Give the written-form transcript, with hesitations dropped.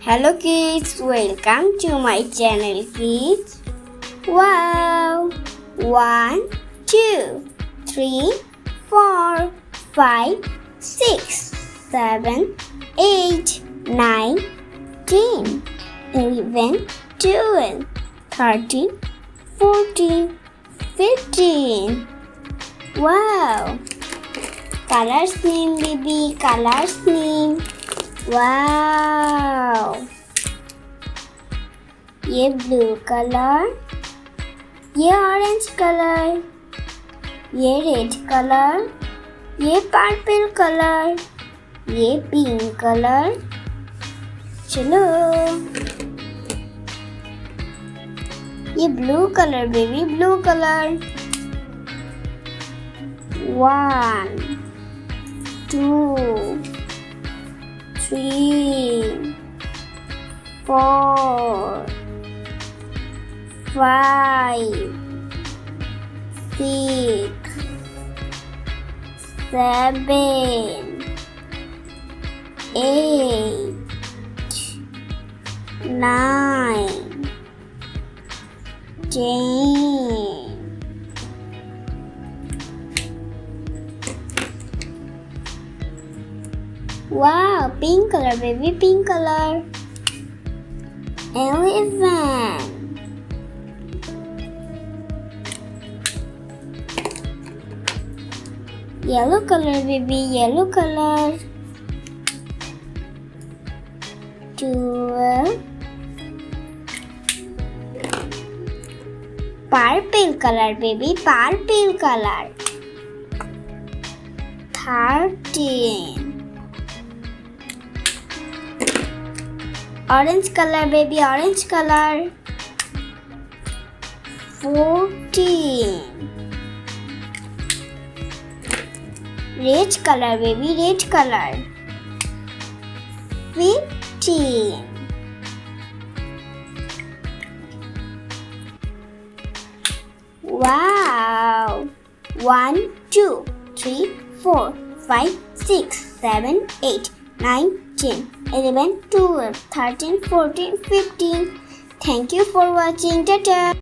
Hello kids, welcome to my channel kids. Wow! 1, 2, 3, 4, 5, 6, 7, 8, 9, 10, 11, 12, 13, 14, 15. Wow! Colors name baby, colors name. Wow! ये blue color, ये orange color, ये red color, ये purple color, ये pink color. चलो ये blue color baby, blue color. 1, 2, 3, 4, 5, 6, 7, 8, 9, 10. Wow, pink color baby, pink color. 11. Yellow color baby, yellow color. 12. Purple color baby, purple color. 13. Orange color baby, orange color. 14. Red color baby, red color. 15. Wow! 1, 2, 3, 4, 5, 6, 7, 8, 9, 10, 11, 12, 13, 14, 15. Thank you for watching. Tata.